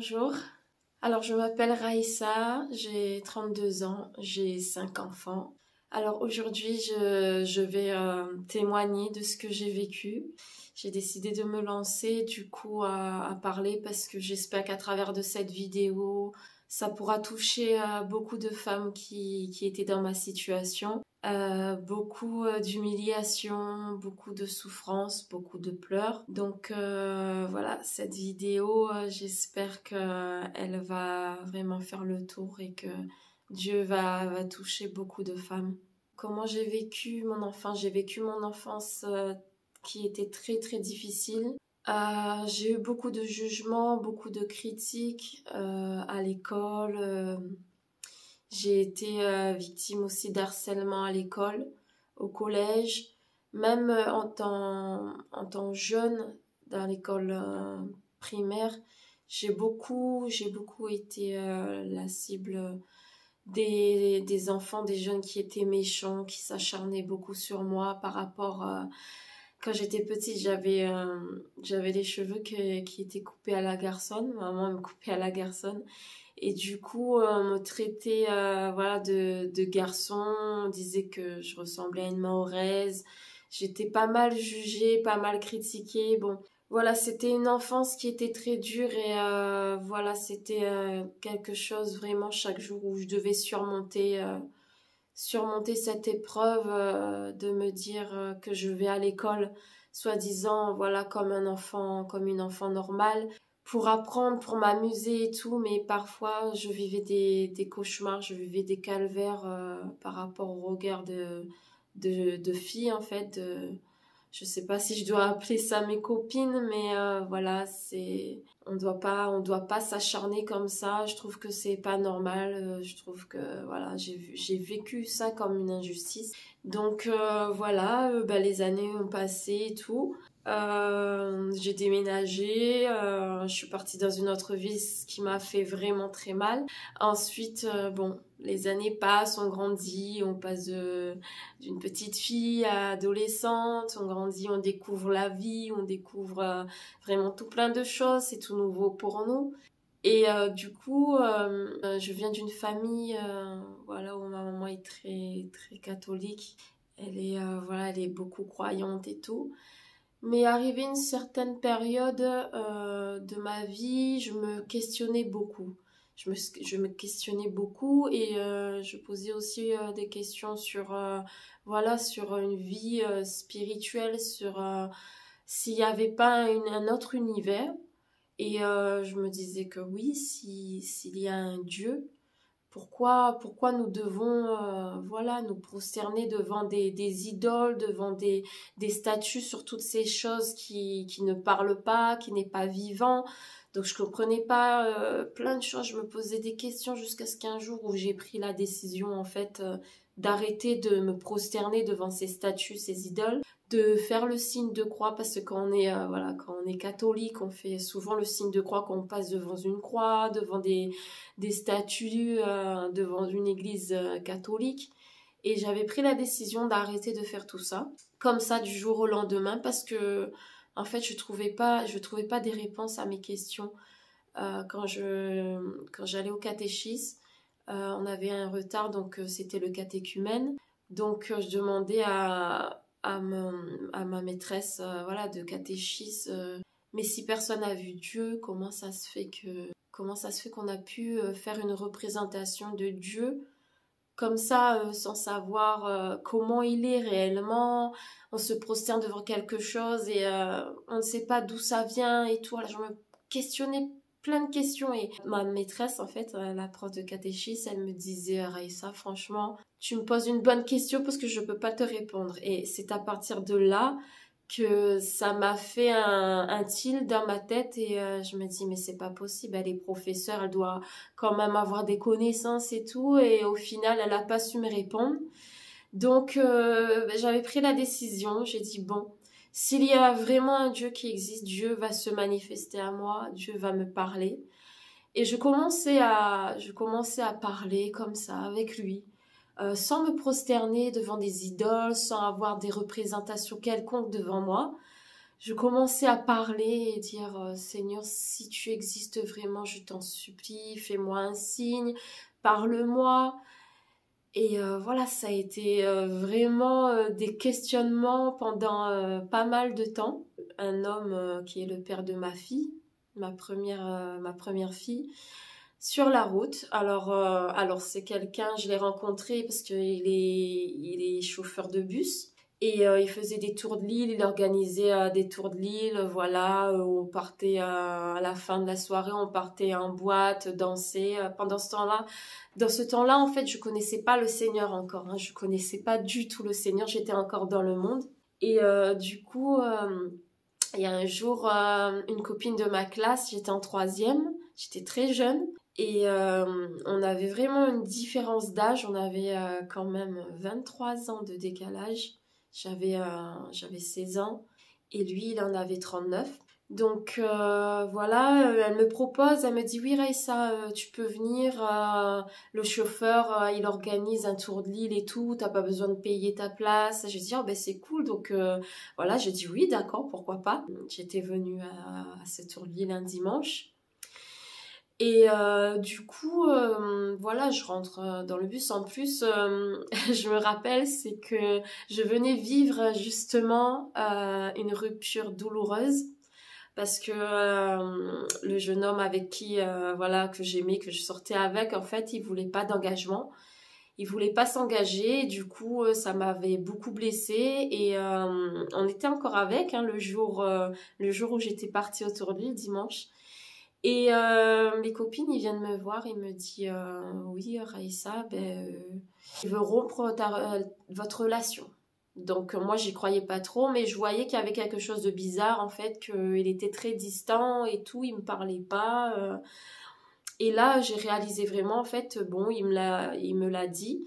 bonjour. Alors, je m'appelle Raïssa, j'ai 32 ans, j'ai 5 enfants. Alors aujourd'hui, je vais témoigner de ce que j'ai vécu. J'ai décidé de me lancer du coup à parler parce que j'espère qu'à travers de cette vidéo, ça pourra toucher beaucoup de femmes qui étaient dans ma situation. Beaucoup d'humiliation, beaucoup de souffrance, beaucoup de pleurs. Donc voilà, cette vidéo, j'espère qu'elle va vraiment faire le tour et que Dieu va toucher beaucoup de femmes. Comment j'ai vécu mon enfance? J'ai vécu mon enfance qui était très très difficile. J'ai eu beaucoup de jugements, beaucoup de critiques à l'école. J'ai été victime aussi d'harcèlement à l'école, au collège, même en tant jeune dans l'école primaire. J'ai beaucoup été la cible des enfants, des jeunes qui étaient méchants, qui s'acharnaient beaucoup sur moi par rapport quand j'étais petite, j'avais les cheveux qui étaient coupés à la garçonne. Maman me coupait à la garçonne. Et du coup, on me traitait voilà, de garçon. On disait que je ressemblais à une mahoraise. J'étais pas mal jugée, pas mal critiquée. Bon, voilà, c'était une enfance qui était très dure et voilà, c'était quelque chose vraiment chaque jour où je devais surmonter cette épreuve de me dire que je vais à l'école, soi-disant, voilà, comme une enfant normale, pour apprendre, pour m'amuser et tout, mais parfois je vivais des cauchemars, je vivais des calvaires par rapport au regard de filles, en fait, je sais pas si je dois appeler ça mes copines, mais voilà, on doit pas s'acharner comme ça. Je trouve que c'est pas normal. Je trouve que voilà, j'ai vécu ça comme une injustice. Donc voilà, les années ont passé et tout. J'ai déménagé, je suis partie dans une autre ville, ce qui m'a fait vraiment très mal. Ensuite, bon, les années passent, on grandit, on passe d'une petite fille à adolescente, on grandit, on découvre la vie, on découvre vraiment tout plein de choses, c'est tout nouveau pour nous. Et du coup, je viens d'une famille, voilà, où ma maman est très très catholique. Voilà, elle est beaucoup croyante et tout. Mais arrivé une certaine période de ma vie, je me questionnais beaucoup. Je me questionnais beaucoup et je posais aussi des questions voilà, sur une vie spirituelle, sur s'il n'y avait pas un autre univers. Et je me disais que oui, s'il y a un Dieu, pourquoi nous devons voilà, nous prosterner devant des idoles, devant des statues, sur toutes ces choses qui ne parlent pas, qui n'est pas vivant. Donc je comprenais pas plein de choses, je me posais des questions jusqu'à ce qu'un jour où j'ai pris la décision en fait d'arrêter de me prosterner devant ces statues, ces idoles, de faire le signe de croix parce que quand on est catholique, on fait souvent le signe de croix quand on passe devant une croix, devant des statues, devant une église catholique. Et j'avais pris la décision d'arrêter de faire tout ça, comme ça du jour au lendemain, parce que en fait je trouvais pas des réponses à mes questions quand j'allais au catéchisme. On avait un retard, donc c'était le catéchumène. Donc je demandais à ma maîtresse voilà, de catéchisme, mais si personne n'a vu Dieu, comment ça se fait qu'on a pu faire une représentation de Dieu comme ça, sans savoir comment il est réellement? On se prosterne devant quelque chose et on ne sait pas d'où ça vient et tout. Alors je me questionnais plein de questions et ma maîtresse, en fait, la prof de catéchisme, elle me disait: Raïssa, franchement, tu me poses une bonne question parce que je peux pas te répondre. Et c'est à partir de là que ça m'a fait un tilt dans ma tête et je me dis mais c'est pas possible, elle est professeure, elle doit quand même avoir des connaissances et tout, et au final elle a pas su me répondre. Donc j'avais pris la décision, j'ai dit bon, s'il y a vraiment un Dieu qui existe, Dieu va se manifester à moi, Dieu va me parler. Et je commençais à parler comme ça avec lui, sans me prosterner devant des idoles, sans avoir des représentations quelconques devant moi. je commençais à parler et dire Seigneur, si tu existes vraiment, je t'en supplie, fais-moi un signe, parle-moi. Et voilà, ça a été vraiment des questionnements pendant pas mal de temps. Un homme qui est le père de ma fille, ma première fille, sur la route. Alors c'est quelqu'un, je l'ai rencontré parce il est chauffeur de bus. Et il faisait des tours de l'île, il organisait des tours de l'île, voilà, on partait à la fin de la soirée, on partait en boîte, danser. Pendant ce temps-là, dans ce temps-là, en fait, je connaissais pas le Seigneur encore, hein, je connaissais pas du tout le Seigneur, j'étais encore dans le monde. Et du coup, il y a un jour, une copine de ma classe, j'étais en troisième, j'étais très jeune, et on avait vraiment une différence d'âge, on avait quand même 23 ans de décalage. J'avais 16 ans et lui, il en avait 39. Donc voilà, elle me propose, elle me dit oui Raïssa, tu peux venir, le chauffeur il organise un tour de l'île et tout, t'as pas besoin de payer ta place. J'ai dit oh ben c'est cool, donc voilà, j'ai dit oui d'accord, pourquoi pas. J'étais venue à ce tour de l'île un dimanche. Et du coup, voilà, je rentre dans le bus. En plus, je me rappelle, c'est que je venais vivre justement une rupture douloureuse parce que le jeune homme avec qui, voilà, que j'aimais, que je sortais avec, en fait, il voulait pas d'engagement. Il voulait pas s'engager. Du coup, ça m'avait beaucoup blessée et on était encore avec hein, le jour où j'étais partie autour de lui, le dimanche. Et mes copines, ils viennent me voir, ils me disent oui, Raïssa, il veut rompre votre relation. Donc moi, j'y croyais pas trop, mais je voyais qu'il y avait quelque chose de bizarre, en fait, qu'il était très distant et tout, il me parlait pas. Et là, j'ai réalisé vraiment, en fait, bon, il me l'a dit.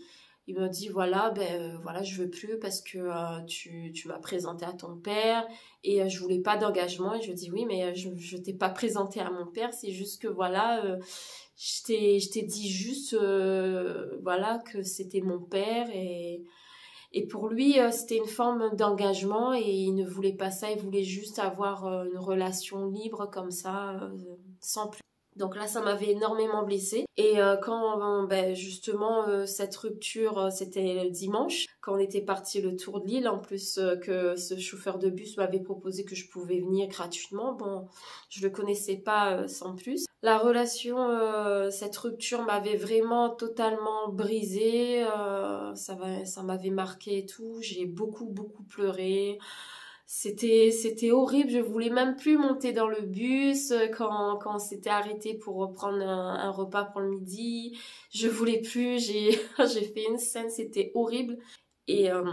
Il m'a dit, voilà, voilà, je veux plus parce que tu m'as présenté à ton père et je voulais pas d'engagement. Et je lui dis, oui, mais je t'ai pas présenté à mon père, c'est juste que, voilà, je t'ai dit juste, voilà, que c'était mon père et pour lui, c'était une forme d'engagement et il ne voulait pas ça, il voulait juste avoir une relation libre comme ça, sans plus. Donc là, ça m'avait énormément blessée. Et quand, justement, cette rupture, c'était le dimanche, quand on était parti le tour de l'île, en plus que ce chauffeur de bus m'avait proposé que je pouvais venir gratuitement. Bon, je le connaissais pas sans plus. La relation, cette rupture m'avait vraiment totalement brisée. Ça m'avait marqué et tout. J'ai beaucoup pleuré. C'était horrible, je voulais même plus monter dans le bus quand on s'était arrêté pour reprendre un repas pour le midi. Je voulais plus, j'ai fait une scène, c'était horrible. Et, euh,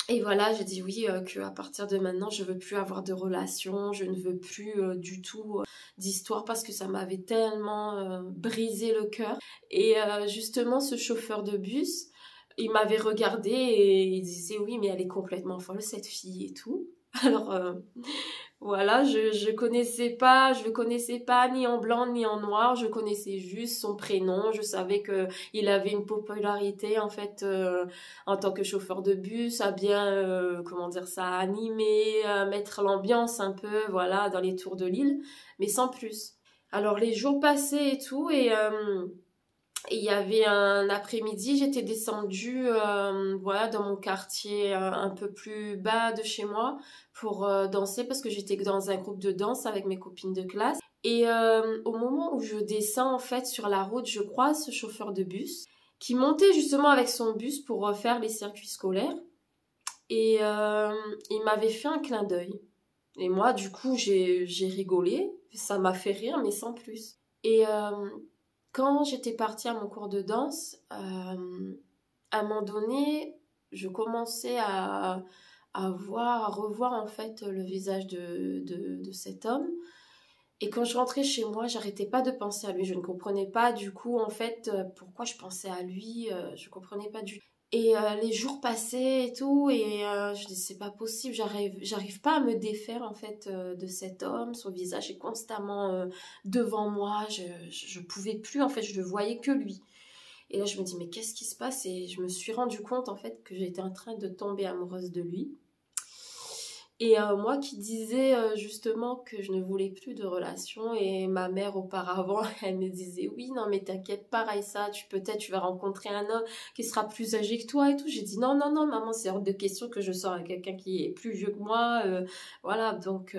et voilà, j'ai dit oui, qu'à partir de maintenant, je veux plus avoir de relations, je ne veux plus du tout d'histoire parce que ça m'avait tellement brisé le cœur. Et justement, ce chauffeur de bus, il m'avait regardé et il disait oui mais elle est complètement folle cette fille et tout. Alors voilà, je le connaissais pas ni en blanc ni en noir, je connaissais juste son prénom, je savais que il avait une popularité en fait en tant que chauffeur de bus, à bien comment dire ça, animer, mettre l'ambiance un peu voilà dans les tours de l'île, mais sans plus. Alors les jours passaient et tout et il y avait un après-midi, j'étais descendue voilà, dans mon quartier un peu plus bas de chez moi pour danser parce que j'étais dans un groupe de danse avec mes copines de classe. Et au moment où je descends en fait sur la route, je croise ce chauffeur de bus qui montait justement avec son bus pour refaire les circuits scolaires. Et il m'avait fait un clin d'œil. Et moi, du coup, j'ai rigolé. Ça m'a fait rire, mais sans plus. Et quand j'étais partie à mon cours de danse, à un moment donné, je commençais à revoir en fait le visage de cet homme. Et quand je rentrais chez moi, j'arrêtais pas de penser à lui. Je ne comprenais pas du coup en fait pourquoi je pensais à lui. Je comprenais pas du tout. Et les jours passaient et tout, et je dis c'est pas possible, j'arrive pas à me défaire en fait de cet homme, son visage est constamment devant moi, je pouvais plus en fait, je ne voyais que lui. Et là je me dis mais qu'est-ce qui se passe? Et je me suis rendu compte en fait que j'étais en train de tomber amoureuse de lui. Et moi qui disais justement que je ne voulais plus de relation, et ma mère auparavant, elle me disait oui, non mais t'inquiète pas Raïssa, peut-être tu vas rencontrer un homme qui sera plus âgé que toi et tout. J'ai dit non, non, non maman, c'est hors de question que je sors avec quelqu'un qui est plus vieux que moi. Voilà, donc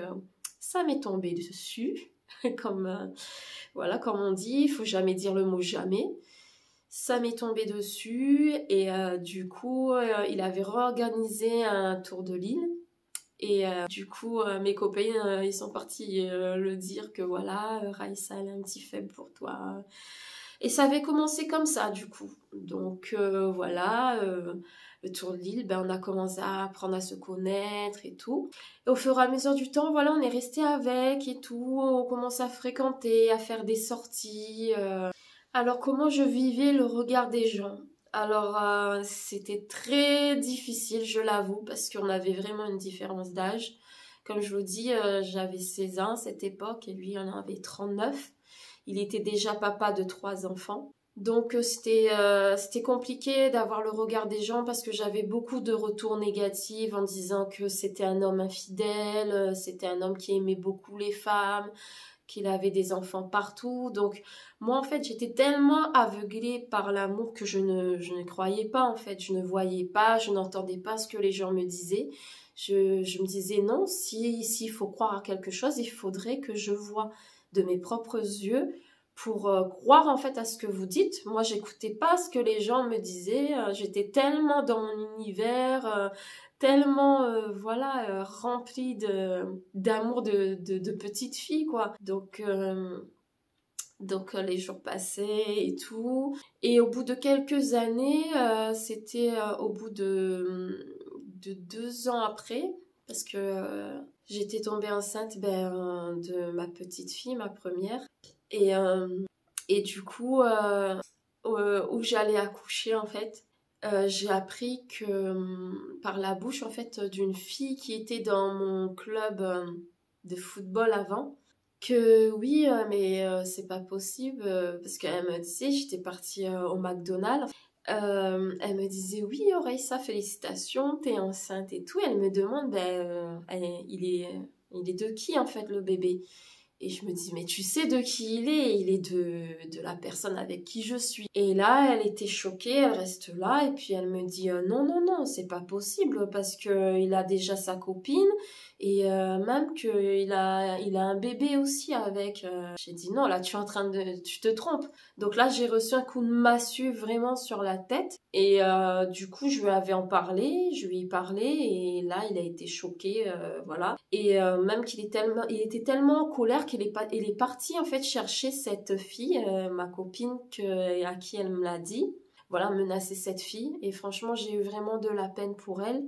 ça m'est tombé dessus, comme, voilà, comme on dit, il faut jamais dire le mot jamais. Ça m'est tombé dessus et du coup, il avait réorganisé un tour de l'île. Et du coup, mes copains, ils sont partis le dire que voilà, Raïssa, elle a un petit faible pour toi. Et ça avait commencé comme ça, du coup. Donc voilà, le tour de l'île, ben, on a commencé à apprendre à se connaître et tout. Et au fur et à mesure du temps, voilà, on est resté avec et tout. On commence à fréquenter, à faire des sorties. Alors, comment je vivais le regard des gens? Alors, c'était très difficile, je l'avoue, parce qu'on avait vraiment une différence d'âge. Comme je vous dis, j'avais 16 ans à cette époque et lui, il en avait 39. Il était déjà papa de 3 enfants. Donc, c'était compliqué d'avoir le regard des gens parce que j'avais beaucoup de retours négatifs en disant que c'était un homme infidèle, c'était un homme qui aimait beaucoup les femmes, qu'il avait des enfants partout. Donc, moi, en fait, j'étais tellement aveuglée par l'amour que je ne croyais pas, en fait. Je ne voyais pas, je n'entendais pas ce que les gens me disaient. Je me disais, non, s'il faut croire à quelque chose, il faudrait que je voie de mes propres yeux pour croire, en fait, à ce que vous dites. Moi, j'écoutais pas ce que les gens me disaient. J'étais tellement dans mon univers, tellement voilà remplie d'amour de petite fille quoi. Donc les jours passaient et tout, et au bout de quelques années, c'était au bout de 2 ans après, parce que j'étais tombée enceinte de ma petite fille, ma première, et et du coup où j'allais accoucher en fait. J'ai appris que par la bouche en fait d'une fille qui était dans mon club de football avant, que oui mais c'est pas possible parce qu'elle me disait, j'étais partie au McDonald's, elle me disait oui Raïssa, félicitations, t'es enceinte et tout. Elle me demande il est de qui en fait le bébé? Et je me dis, mais tu sais de qui il est de la personne avec qui je suis. Et là, elle était choquée, elle reste là, et puis elle me dit, non, non, non, c'est pas possible, parce que il a déjà sa copine, et même il a un bébé aussi avec. J'ai dit, non, là, tu te trompes. Donc là, j'ai reçu un coup de massue vraiment sur la tête, et du coup, je lui avais en parlé, je lui ai parlé, et là, il a été choqué, voilà. Et même il était tellement en colère qu'il est parti en fait chercher cette fille, ma copine, à qui elle me l'a dit. Voilà, menacer cette fille. Et franchement, j'ai eu vraiment de la peine pour elle.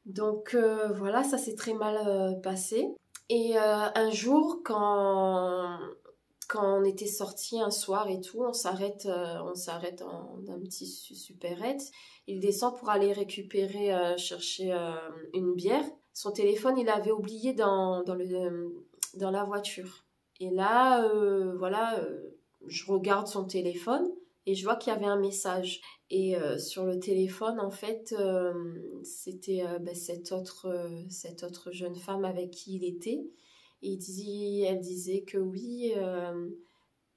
Donc voilà, ça s'est très mal passé. Et un jour, quand on était sortis un soir et tout, on s'arrête dans un petit supérette. Il descend pour aller récupérer, chercher une bière. Son téléphone, il avait oublié dans la voiture. Et là, voilà, je regarde son téléphone et je vois qu'il y avait un message. Et sur le téléphone, en fait, c'était cette autre jeune femme avec qui il était. Et elle disait que oui,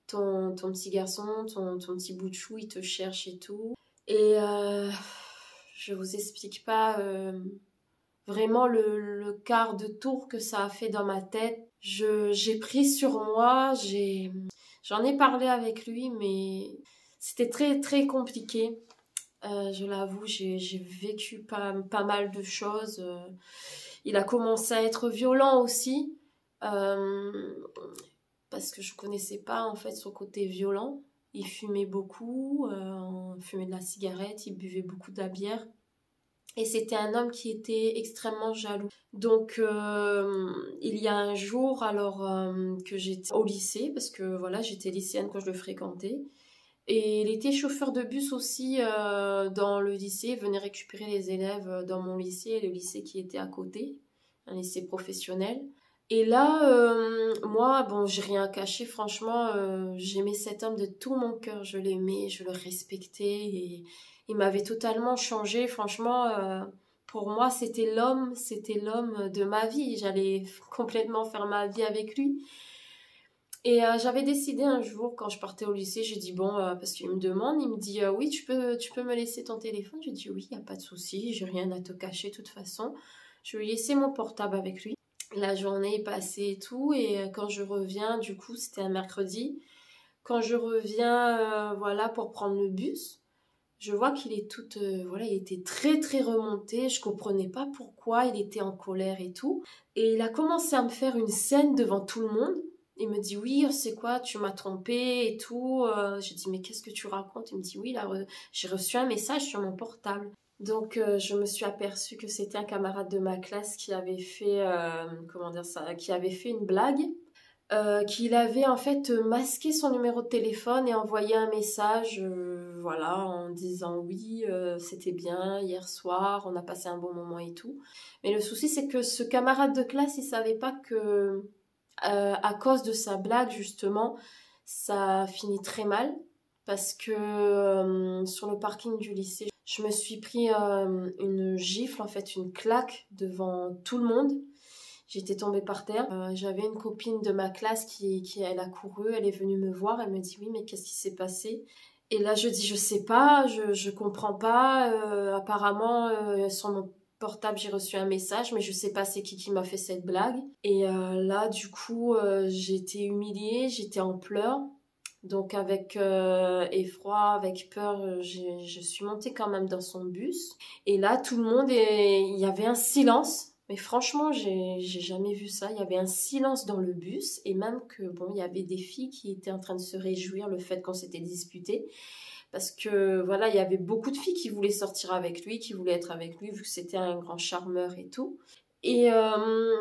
ton petit garçon, ton petit bout de chou, il te cherche et tout. Et je vous explique pas vraiment le quart de tour que ça a fait dans ma tête. J'ai pris sur moi, j'en ai parlé avec lui, mais c'était très très compliqué. Je l'avoue, j'ai vécu pas mal de choses. Il a commencé à être violent aussi, parce que je connaissais pas en fait son côté violent. Il fumait beaucoup, fumait de la cigarette, il buvait beaucoup de la bière. Et c'était un homme qui était extrêmement jaloux. Donc, il y a un jour, alors que j'étais au lycée, parce que voilà, j'étais lycéenne quand je le fréquentais. Et il était chauffeur de bus aussi dans le lycée, il venait récupérer les élèves dans mon lycée, le lycée qui était à côté, un lycée professionnel. Et là, moi, bon, j'ai rien caché, franchement, j'aimais cet homme de tout mon cœur, je l'aimais, je le respectais, et il m'avait totalement changé, franchement, Pour moi, c'était l'homme de ma vie. J'allais complètement faire ma vie avec lui. Et j'avais décidé un jour, quand je partais au lycée, j'ai dit bon, parce qu'il me demande, il me dit oui, tu peux me laisser ton téléphone. J'ai dit oui, il n'y a pas de souci, j'ai rien à te cacher de toute façon. Je lui ai laissé mon portable avec lui. La journée est passée et tout, et quand je reviens, du coup, c'était un mercredi. Quand je reviens, voilà, pour prendre le bus, je vois qu'il est voilà, il était très très remonté. Je comprenais pas pourquoi, il était en colère et tout. Et il a commencé à me faire une scène devant tout le monde. Il me dit oui, c'est quoi, tu m'as trompé et tout. J'ai dit mais qu'est-ce que tu racontes? Il me dit oui, j'ai reçu un message sur mon portable. Donc je me suis aperçue que c'était un camarade de ma classe qui avait fait comment dire ça, qui avait fait une blague, qu'il avait en fait masqué son numéro de téléphone et envoyé un message, voilà, en disant oui, c'était bien hier soir, on a passé un bon moment et tout. Mais le souci c'est que ce camarade de classe, il savait pas que à cause de sa blague, justement, ça finit très mal. Parce que sur le parking du lycée, je me suis pris une gifle, en fait, une claque devant tout le monde. J'étais tombée par terre. J'avais une copine de ma classe qui elle a couru, elle est venue me voir, elle me dit oui, mais qu'est-ce qui s'est passé? Et là, je dis je sais pas, je comprends pas. Apparemment, sur mon portable, j'ai reçu un message, mais je sais pas c'est qui m'a fait cette blague. Et là, du coup, j'ai été humiliée, j'étais en pleurs. Donc avec effroi, avec peur, je suis montée quand même dans son bus. Et là, tout le monde, il y avait un silence. Mais franchement, j'ai jamais vu ça. Il y avait un silence dans le bus. Et même que, bon, il y avait des filles qui étaient en train de se réjouir le fait qu'on s'était disputé. Parce que, voilà, il y avait beaucoup de filles qui voulaient sortir avec lui, qui voulaient être avec lui, vu que c'était un grand charmeur et tout. Et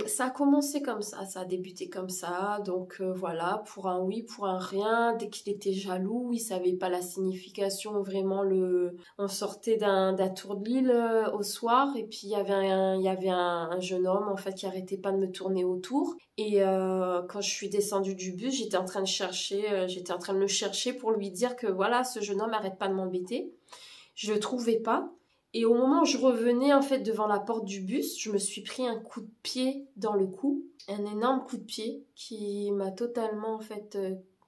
ça a commencé comme ça a débuté comme ça, donc voilà, pour un oui, pour un rien, dès qu'il était jaloux, il savait pas la signification, vraiment On sortait d'un tour de l'île au soir, et puis il y avait un jeune homme, en fait, qui arrêtait pas de me tourner autour, et quand je suis descendue du bus, j'étais en train de le chercher pour lui dire que voilà, ce jeune homme arrête pas de m'embêter, je le trouvais pas. Et au moment où je revenais en fait devant la porte du bus, je me suis pris un coup de pied dans le cou, un énorme coup de pied qui m'a totalement en fait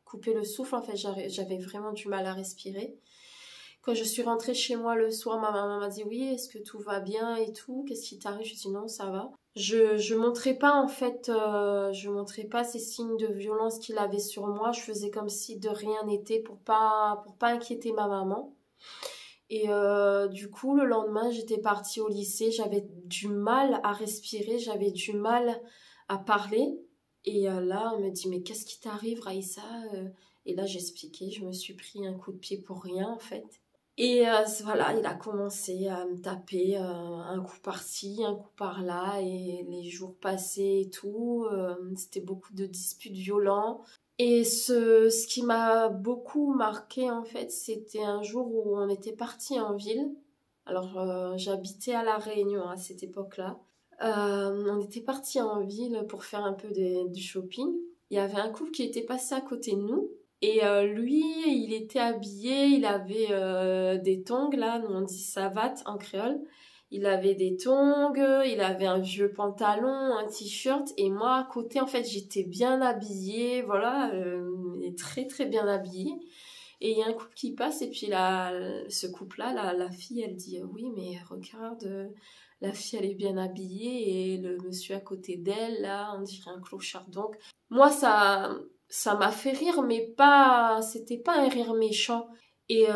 coupé le souffle. En fait, j'avais vraiment du mal à respirer. Quand je suis rentrée chez moi le soir, ma maman m'a dit oui, est-ce que tout va bien et tout, qu'est-ce qui t'arrive? Je dis non, ça va. Je montrais pas en fait, je montrais pas ces signes de violence qu'il avait sur moi. Je faisais comme si de rien n'était pour pas inquiéter ma maman. Et du coup, le lendemain, j'étais partie au lycée. J'avais du mal à respirer, j'avais du mal à parler. Et là, on me dit, mais qu'est-ce qui t'arrive, Raïssa? Et là, j'expliquais, je me suis pris un coup de pied pour rien, en fait. Et voilà, il a commencé à me taper un coup par-ci, un coup par-là. Et les jours passaient et tout. C'était beaucoup de disputes violentes. Et ce qui m'a beaucoup marqué en fait, c'était un jour où on était parti en ville. Alors j'habitais à La Réunion à cette époque-là. On était parti en ville pour faire un peu du shopping. Il y avait un couple qui était passé à côté de nous. Et lui, il était habillé, il avait des tongs, là, nous on dit savates en créole. Il avait des tongs, il avait un vieux pantalon, un t-shirt, et moi à côté, en fait, j'étais bien habillée, voilà, très très bien habillée. Et il y a un couple qui passe, et puis là, ce couple-là, la fille, elle dit oui, mais regarde, la fille, elle est bien habillée, et le monsieur à côté d'elle, là, on dirait un clochard. Donc, moi, ça m'a fait rire, mais c'était pas un rire méchant. Et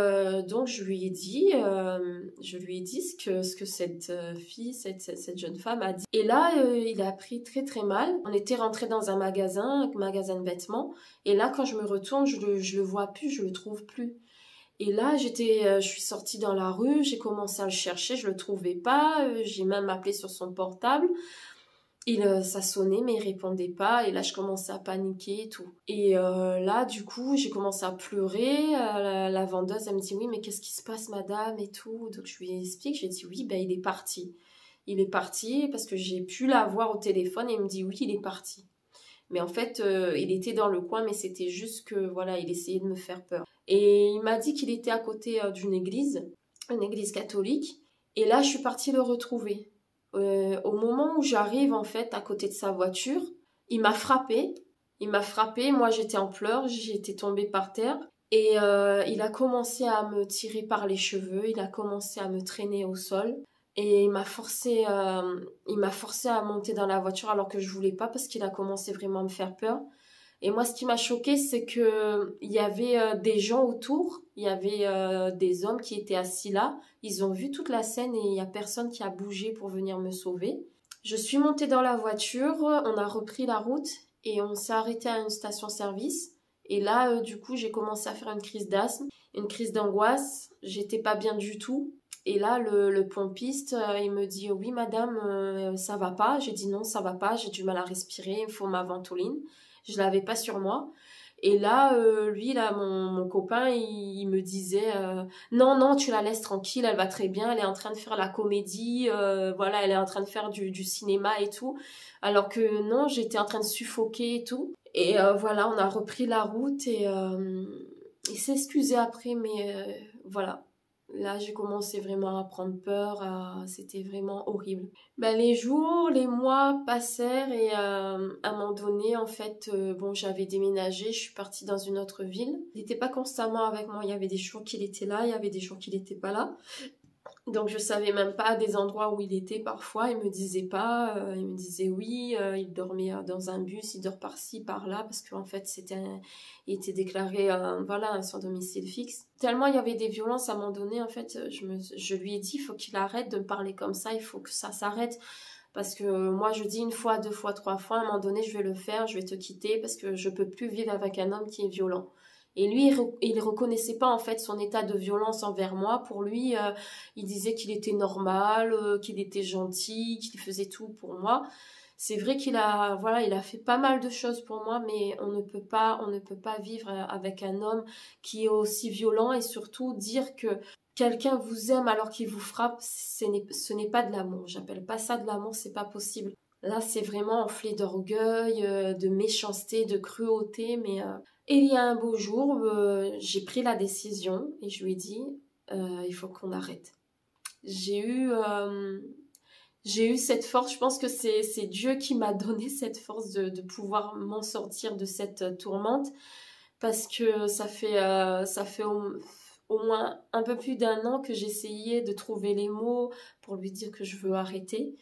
donc je lui ai dit ce que cette fille, cette jeune femme a dit. Et là, il a pris très très mal. On était rentré dans un magasin de vêtements. Et là, quand je me retourne, je le vois plus, je le trouve plus. Et là, je suis sortie dans la rue, j'ai commencé à le chercher, je le trouvais pas. J'ai même appelé sur son portable. Ça sonnait, mais il répondait pas. Et là, je commençais à paniquer et tout. Et là, du coup, j'ai commencé à pleurer. La vendeuse, elle me dit, oui, mais qu'est-ce qui se passe, madame, et tout. Donc, je lui explique. J'ai dit, oui, ben, il est parti. Il est parti parce que j'ai pu la voir au téléphone et il me dit, oui, il est parti. Mais en fait, il était dans le coin, mais c'était juste que, voilà, il essayait de me faire peur. Et il m'a dit qu'il était à côté d'une église, une église catholique. Et là, je suis partie le retrouver. Au moment où j'arrive en fait à côté de sa voiture, il m'a frappée. Moi j'étais en pleurs, j'étais tombée par terre. Et il a commencé à me tirer par les cheveux, il a commencé à me traîner au sol. Et il m'a forcé à monter dans la voiture alors que je voulais pas parce qu'il a commencé vraiment à me faire peur. Et moi, ce qui m'a choquée, c'est que il y avait des gens autour, il y avait des hommes qui étaient assis là. Ils ont vu toute la scène et il y a personne qui a bougé pour venir me sauver. Je suis montée dans la voiture, on a repris la route et on s'est arrêté à une station-service. Et là, du coup, j'ai commencé à faire une crise d'asthme, une crise d'angoisse. J'étais pas bien du tout. Et là, le pompiste, il me dit oui, madame, ça va pas. J'ai dit non, ça va pas. J'ai du mal à respirer. Il me faut ma ventoline. Je l'avais pas sur moi. Et là, lui, là, mon copain, il me disait non, non, tu la laisses tranquille, elle va très bien, elle est en train de faire la comédie, voilà, elle est en train de faire du cinéma et tout. Alors que non, j'étais en train de suffoquer et tout. Et voilà, on a repris la route et il s'est excusé après, mais voilà. Là, j'ai commencé vraiment à prendre peur, c'était vraiment horrible. Ben, les jours, les mois passèrent et à un moment donné, en fait, bon, j'avais déménagé, je suis partie dans une autre ville. Il n'était pas constamment avec moi, il y avait des jours qu'il était là, il y avait des jours qu'il n'était pas là. Donc je savais même pas des endroits où il était parfois, il me disait pas, il me disait oui, il dormait dans un bus, il dort par-ci, par-là, parce qu'en fait il était déclaré voilà, sans domicile fixe. Tellement il y avait des violences à un moment donné, en fait, je lui ai dit, il faut qu'il arrête de me parler comme ça, il faut que ça s'arrête. Parce que moi je dis une fois, deux fois, trois fois, à un moment donné je vais le faire, je vais te quitter parce que je peux plus vivre avec un homme qui est violent. Et lui, il reconnaissait pas en fait son état de violence envers moi. Pour lui, il disait qu'il était normal, qu'il était gentil, qu'il faisait tout pour moi. C'est vrai voilà, il a fait pas mal de choses pour moi, mais on ne peut pas vivre avec un homme qui est aussi violent et surtout dire que quelqu'un vous aime alors qu'il vous frappe, ce n'est pas de l'amour. J'appelle pas ça de l'amour, c'est pas possible. Là, c'est vraiment enflé d'orgueil, de méchanceté, de cruauté, mais et il y a un beau jour, j'ai pris la décision et je lui ai dit, il faut qu'on arrête. J'ai eu cette force, je pense que c'est Dieu qui m'a donné cette force de pouvoir m'en sortir de cette tourmente, parce que ça fait au moins un peu plus d'un an que j'essayais de trouver les mots pour lui dire que je veux arrêter.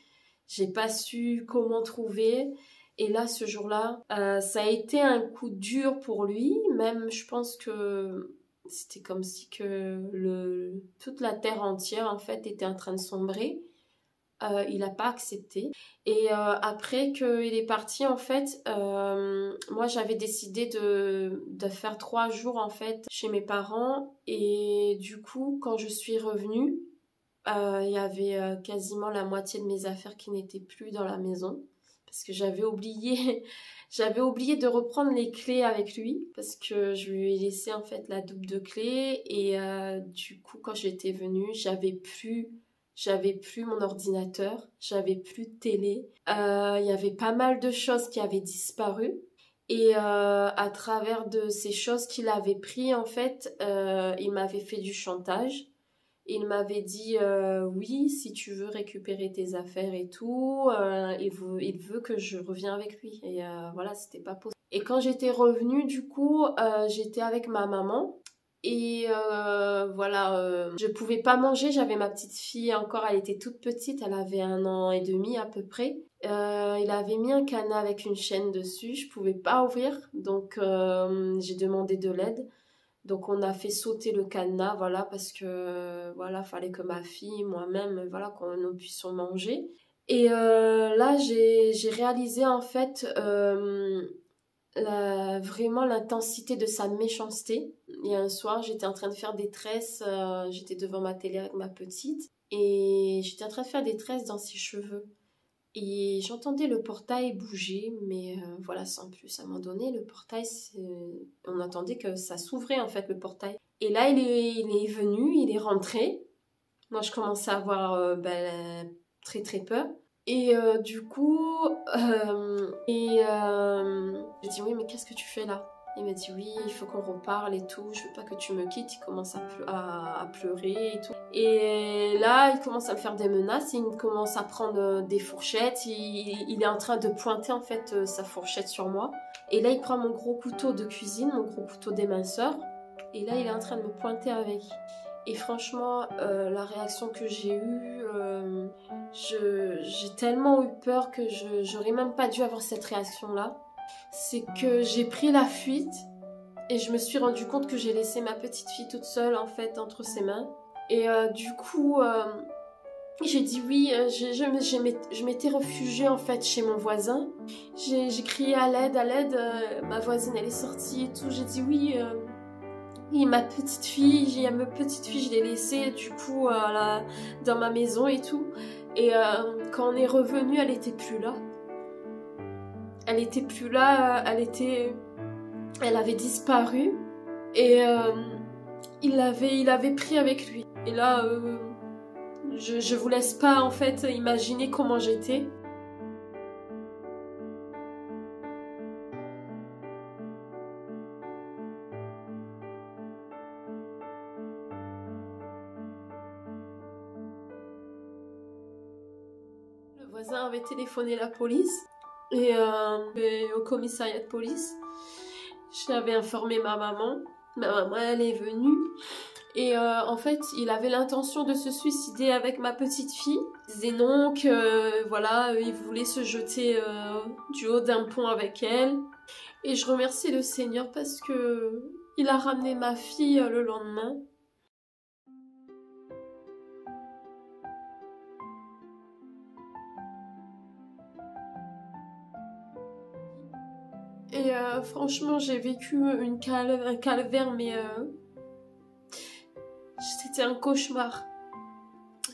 J'ai pas su comment trouver. Et là, ce jour-là, ça a été un coup dur pour lui. Même, je pense que c'était comme si toute la terre entière, en fait, était en train de sombrer. Il n'a pas accepté. Et après qu'il est parti, en fait, moi, j'avais décidé de faire 3 jours, en fait, chez mes parents. Et du coup, quand je suis revenue, il y avait quasiment la moitié de mes affaires qui n'étaient plus dans la maison. Parce que j'avais oublié de reprendre les clés avec lui, parce que je lui ai laissé en fait la double de clés. Et du coup, quand j'étais venue, j'avais plus mon ordinateur, j'avais plus de télé. Il y avait pas mal de choses qui avaient disparu. Et à travers de ces choses qu'il avait pris, en fait, il m'avait fait du chantage. Il m'avait dit oui, si tu veux récupérer tes affaires et tout, il veut que je revienne avec lui. Et voilà, c'était pas possible. Et quand j'étais revenue, du coup, j'étais avec ma maman. Et voilà, je pouvais pas manger, j'avais ma petite fille encore, elle était toute petite, elle avait 1 an et demi à peu près. Il avait mis un cadenas avec une chaîne dessus, je pouvais pas ouvrir, donc j'ai demandé de l'aide. Donc on a fait sauter le cadenas, voilà, parce que voilà, fallait que ma fille, moi-même, voilà, qu'on nous puissions manger. Et là, j'ai réalisé en fait vraiment l'intensité de sa méchanceté. Il y a un soir, j'étais en train de faire des tresses, j'étais devant ma télé avec ma petite, et j'étais en train de faire des tresses dans ses cheveux. Et j'entendais le portail bouger, mais voilà, sans plus. À un moment donné, le portail, on entendait que ça s'ouvrait en fait, le portail. Et là, il est venu, il est rentré. Moi, je commençais à avoir très très peur. Et du coup, j'ai dit oui, mais qu'est-ce que tu fais là? Il m'a dit oui, il faut qu'on reparle et tout, je veux pas que tu me quittes. Il commence à pleurer et tout. Et là, il commence à me faire des menaces, il commence à prendre des fourchettes, il est en train de pointer en fait sa fourchette sur moi. Et là, il prend mon gros couteau de cuisine, mon gros couteau d'éminceur, et là, il est en train de me pointer avec. Et franchement, la réaction que j'ai eue, j'ai tellement eu peur que j'aurais même pas dû avoir cette réaction-là. C'est que j'ai pris la fuite et je me suis rendu compte que j'ai laissé ma petite fille toute seule en fait entre ses mains. Et du coup, j'ai dit oui, je m'étais réfugiée en fait chez mon voisin. J'ai crié à l'aide, ma voisine elle est sortie et tout. J'ai dit oui, oui ma petite fille, je l'ai laissée du coup dans ma maison et tout. Et quand on est revenu, elle était plus là. Elle était plus là, elle avait disparu et il l'avait pris avec lui. Et là, je vous laisse pas en fait imaginer comment j'étais. Le voisin avait téléphoné la police. Et au commissariat de police, j'avais informé ma maman. Ma maman, elle est venue. Et en fait, il avait l'intention de se suicider avec ma petite fille. Il disait non, que voilà, il voulait se jeter du haut d'un pont avec elle. Et je remercie le Seigneur parce que il a ramené ma fille le lendemain. Et franchement, j'ai vécu un calvaire, mais c'était un cauchemar.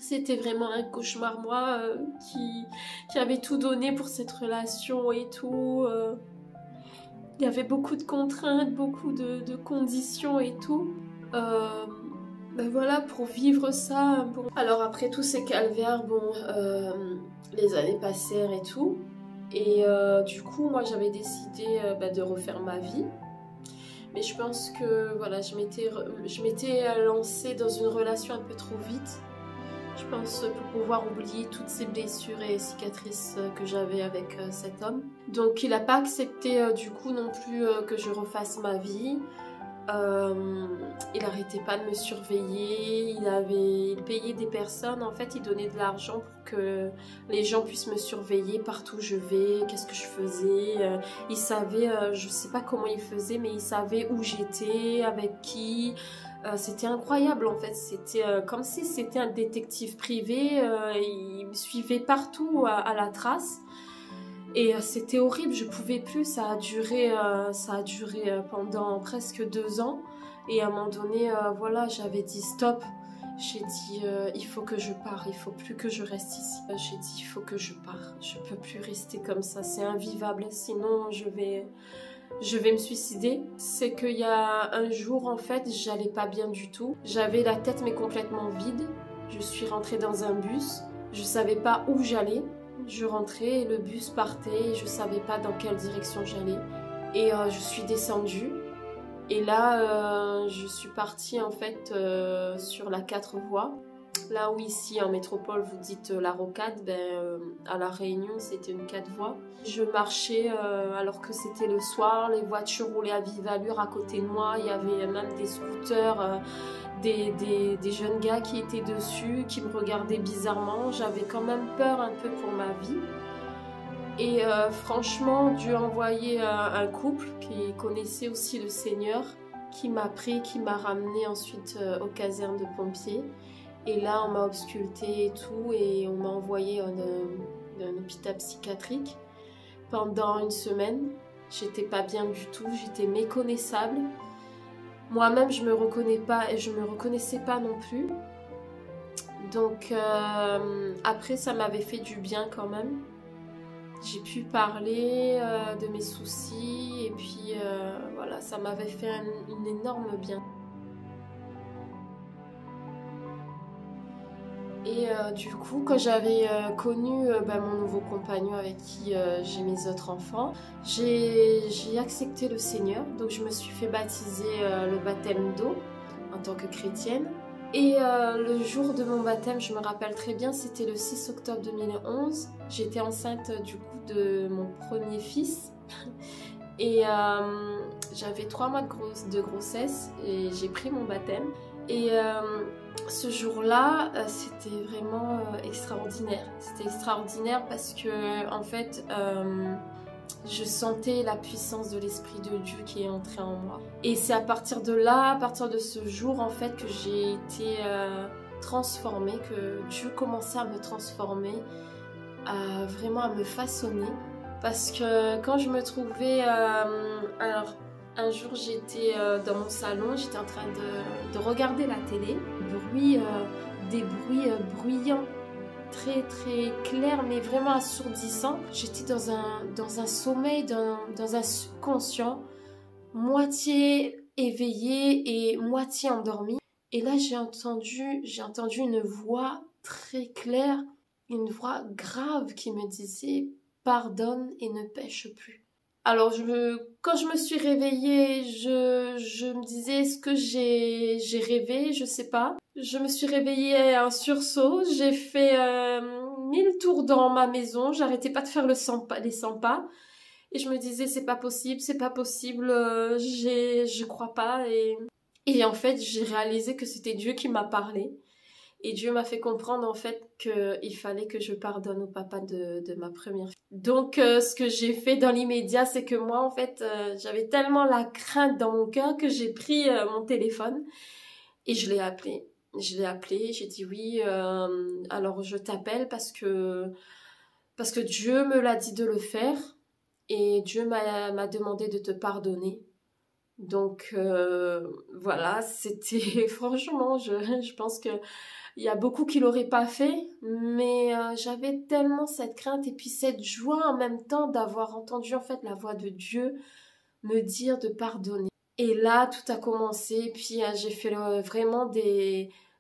C'était vraiment un cauchemar, moi, qui avait tout donné pour cette relation et tout. Il y avait beaucoup de contraintes, beaucoup de conditions et tout. Ben voilà, pour vivre ça. Bon. Alors après tous ces calvaires, bon, les années passèrent et tout. Et du coup, moi, j'avais décidé de refaire ma vie. Mais je pense que voilà, je m'étais lancée dans une relation un peu trop vite. Je pense pour pouvoir oublier toutes ces blessures et cicatrices que j'avais avec cet homme. Donc, il n'a pas accepté du coup non plus que je refasse ma vie. Il arrêtait pas de me surveiller, il payait des personnes, en fait il donnait de l'argent pour que les gens puissent me surveiller partout où je vais, qu'est-ce que je faisais, il savait, je sais pas comment il faisait, mais il savait où j'étais, avec qui, c'était incroyable en fait, c'était comme si c'était un détective privé, il me suivait partout à la trace. Et c'était horrible, je pouvais plus, ça a duré pendant presque 2 ans. Et à un moment donné, voilà, j'avais dit stop. J'ai dit, il faut que je pars, il faut plus que je reste ici. J'ai dit, il faut que je pars, je peux plus rester comme ça, c'est invivable, sinon je vais me suicider. C'est qu'il y a un jour, en fait, j'allais pas bien du tout. J'avais la tête mais complètement vide. Je suis rentrée dans un bus, je savais pas où j'allais. Je rentrais, le bus partait, et je savais pas dans quelle direction j'allais. Et je suis descendue. Et là, je suis partie en fait sur la 4 voies. Là où ici en métropole vous dites la rocade, à La Réunion c'était une 4 voies. Je marchais alors que c'était le soir, les voitures roulaient à vive allure à côté de moi. Il y avait même des scooters, des jeunes gars qui étaient dessus, qui me regardaient bizarrement. J'avais quand même peur un peu pour ma vie. Et franchement, Dieu a envoyé un couple qui connaissait aussi le Seigneur, qui m'a pris, qui m'a ramené ensuite aux casernes de pompiers. Et là, on m'a ausculté et tout, et on m'a envoyé un hôpital psychiatrique pendant 1 semaine. J'étais pas bien du tout, j'étais méconnaissable. Moi-même, je me reconnais pas et je me reconnaissais pas non plus. Donc après, ça m'avait fait du bien quand même. J'ai pu parler de mes soucis et puis voilà, ça m'avait fait un énorme bien. Et du coup, quand j'avais connu mon nouveau compagnon avec qui j'ai mes autres enfants, j'ai accepté le Seigneur. Donc je me suis fait baptiser le baptême d'eau en tant que chrétienne. Et le jour de mon baptême, je me rappelle très bien, c'était le 6 octobre 2011. J'étais enceinte du coup de mon premier fils. Et j'avais 3 mois de grossesse et j'ai pris mon baptême. Et ce jour-là, c'était vraiment extraordinaire. C'était extraordinaire parce que, en fait, je sentais la puissance de l'Esprit de Dieu qui est entré en moi. Et c'est à partir de là, à partir de ce jour, en fait, que j'ai été transformée, que Dieu commençait à me transformer, vraiment à me façonner. Parce que quand je me trouvais... alors, un jour, j'étais dans mon salon, j'étais en train de regarder la télé. Des bruits bruyants, très très clairs, mais vraiment assourdissants. J'étais dans un sommeil, dans un subconscient, moitié éveillée et moitié endormie. Et là, j'ai entendu une voix très claire, une voix grave qui me disait « Pardonne et ne pêche plus ». Alors, quand je me suis réveillée, je me disais, est-ce que j'ai rêvé? Je sais pas. Je me suis réveillée en sursaut, j'ai fait 1000 tours dans ma maison, j'arrêtais pas de faire les 100 pas. Et je me disais, c'est pas possible, je crois pas. Et en fait, j'ai réalisé que c'était Dieu qui m'a parlé. Et Dieu m'a fait comprendre en fait qu'il fallait que je pardonne au papa de ma première fille. Donc ce que j'ai fait dans l'immédiat, c'est que moi en fait j'avais tellement la crainte dans mon cœur que j'ai pris mon téléphone et je l'ai appelé. J'ai dit oui, alors je t'appelle parce que Dieu me l'a dit de le faire et Dieu m'a demandé de te pardonner. Donc voilà, c'était franchement, je pense que il y a beaucoup qui l'auraient pas fait, mais j'avais tellement cette crainte et puis cette joie en même temps d'avoir entendu en fait la voix de Dieu me dire de pardonner. Et là, tout a commencé, puis j'ai fait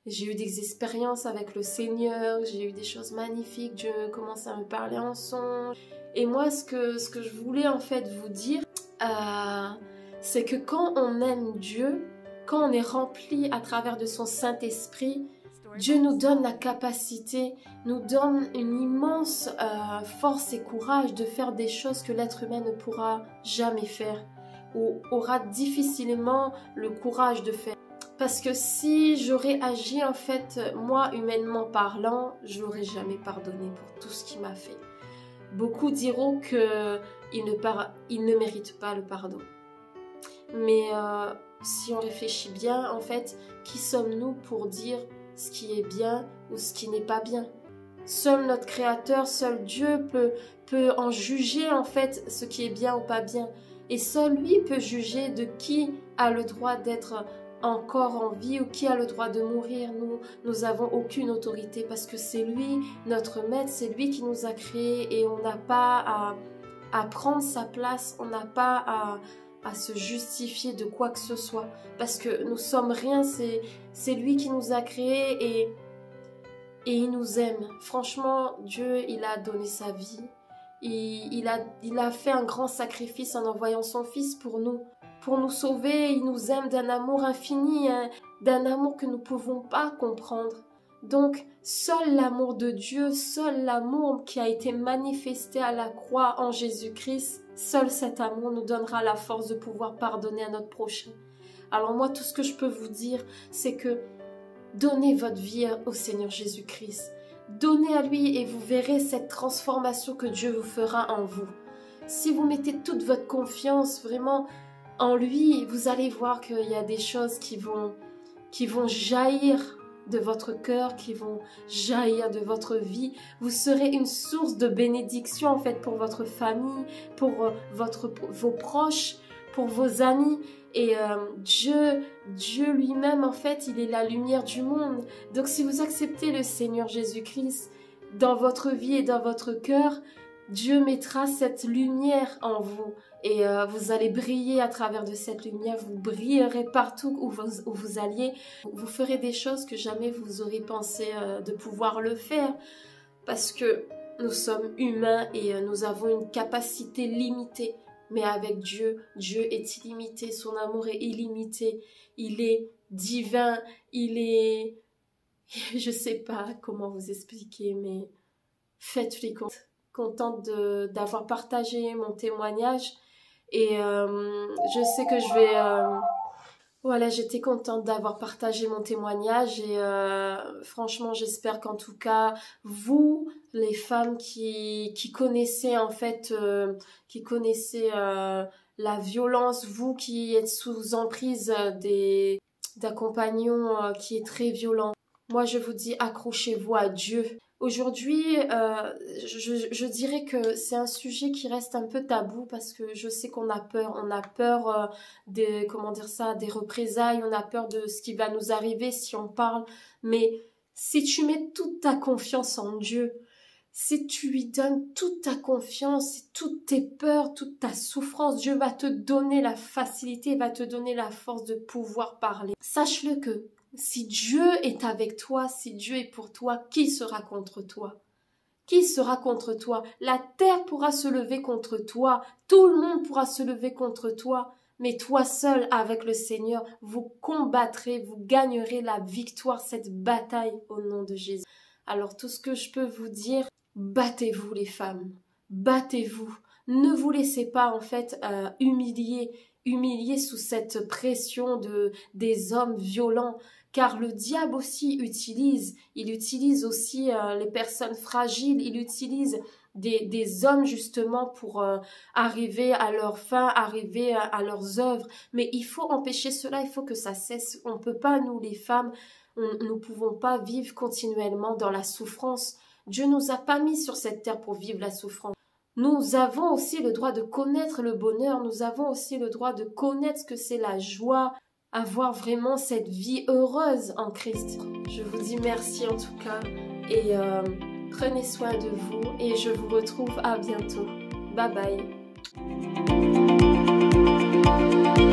j'ai eu des expériences avec le Seigneur, j'ai eu des choses magnifiques, Dieu commençait à me parler en songe. Et moi, ce que je voulais en fait vous dire, c'est que quand on aime Dieu, quand on est rempli à travers de son Saint-Esprit, Dieu nous donne la capacité, nous donne une immense force et courage de faire des choses que l'être humain ne pourra jamais faire ou aura difficilement le courage de faire. Parce que si j'aurais agi en fait, moi humainement parlant, je l'aurais jamais pardonné pour tout ce qu'il m'a fait. Beaucoup diront qu'il ne mérite pas le pardon. Mais si on réfléchit bien, en fait, qui sommes-nous pour dire ce qui est bien ou ce qui n'est pas bien? Seul notre Créateur, seul Dieu peut en juger en fait ce qui est bien ou pas bien. Et seul lui peut juger de qui a le droit d'être encore en vie ou qui a le droit de mourir. Nous n'avons aucune autorité parce que c'est lui, notre maître, c'est lui qui nous a créés et on n'a pas à prendre sa place, on n'a pas à se justifier de quoi que ce soit parce que nous sommes rien, c'est lui qui nous a créés et il nous aime. Franchement, Dieu, il a donné sa vie. Il a fait un grand sacrifice en envoyant son Fils pour nous sauver. Il nous aime d'un amour infini, d'un amour que nous ne pouvons pas comprendre. Donc, seul l'amour de Dieu, seul l'amour qui a été manifesté à la croix en Jésus-Christ, seul cet amour nous donnera la force de pouvoir pardonner à notre prochain. Alors moi, tout ce que je peux vous dire, c'est que donnez votre vie au Seigneur Jésus-Christ. Donnez à lui et vous verrez cette transformation que Dieu vous fera en vous. Si vous mettez toute votre confiance vraiment en lui, vous allez voir qu'il y a des choses qui vont jaillir de votre cœur, qui vont jaillir de votre vie. Vous serez une source de bénédiction en fait pour votre famille, pour vos proches, pour vos amis. Et Dieu lui-même, en fait, il est la lumière du monde. Donc si vous acceptez le Seigneur Jésus-Christ dans votre vie et dans votre cœur, Dieu mettra cette lumière en vous et vous allez briller à travers de cette lumière. Vous brillerez partout où vous alliez. Vous ferez des choses que jamais vous aurez pensé de pouvoir le faire parce que nous sommes humains et nous avons une capacité limitée. Mais avec Dieu, Dieu est illimité, son amour est illimité, il est divin, il est... Je sais pas comment vous expliquer, mais faites-les contente d'avoir partagé mon témoignage et je sais que je vais... Voilà, j'étais contente d'avoir partagé mon témoignage et franchement, j'espère qu'en tout cas, vous, les femmes qui connaissez en fait, qui connaissez la violence, vous qui êtes sous emprise d'un compagnon qui est très violent, moi je vous dis accrochez-vous à Dieu. Aujourd'hui, je dirais que c'est un sujet qui reste un peu tabou parce que je sais qu'on a peur des, comment dire ça, des représailles, on a peur de ce qui va nous arriver si on parle. Mais si tu mets toute ta confiance en Dieu, si tu lui donnes toute ta confiance, toutes tes peurs, toute ta souffrance, Dieu va te donner la facilité, va te donner la force de pouvoir parler. Sache-le que si Dieu est avec toi, si Dieu est pour toi, qui sera contre toi? Qui sera contre toi? La terre pourra se lever contre toi, tout le monde pourra se lever contre toi, mais toi seul avec le Seigneur, vous combattrez, vous gagnerez la victoire, cette bataille au nom de Jésus. Alors tout ce que je peux vous dire, battez-vous les femmes, battez-vous, ne vous laissez pas en fait humilier sous cette pression des hommes violents, car le diable aussi il utilise aussi les personnes fragiles, il utilise des hommes justement pour arriver à leur fin, arriver à leurs œuvres, mais il faut empêcher cela, il faut que ça cesse. On ne peut pas, nous les femmes, nous ne pouvons pas vivre continuellement dans la souffrance. Dieu nous a pas mis sur cette terre pour vivre la souffrance. Nous avons aussi le droit de connaître le bonheur, nous avons aussi le droit de connaître ce que c'est la joie, avoir vraiment cette vie heureuse en Christ. Je vous dis merci en tout cas et prenez soin de vous et je vous retrouve à bientôt. Bye bye.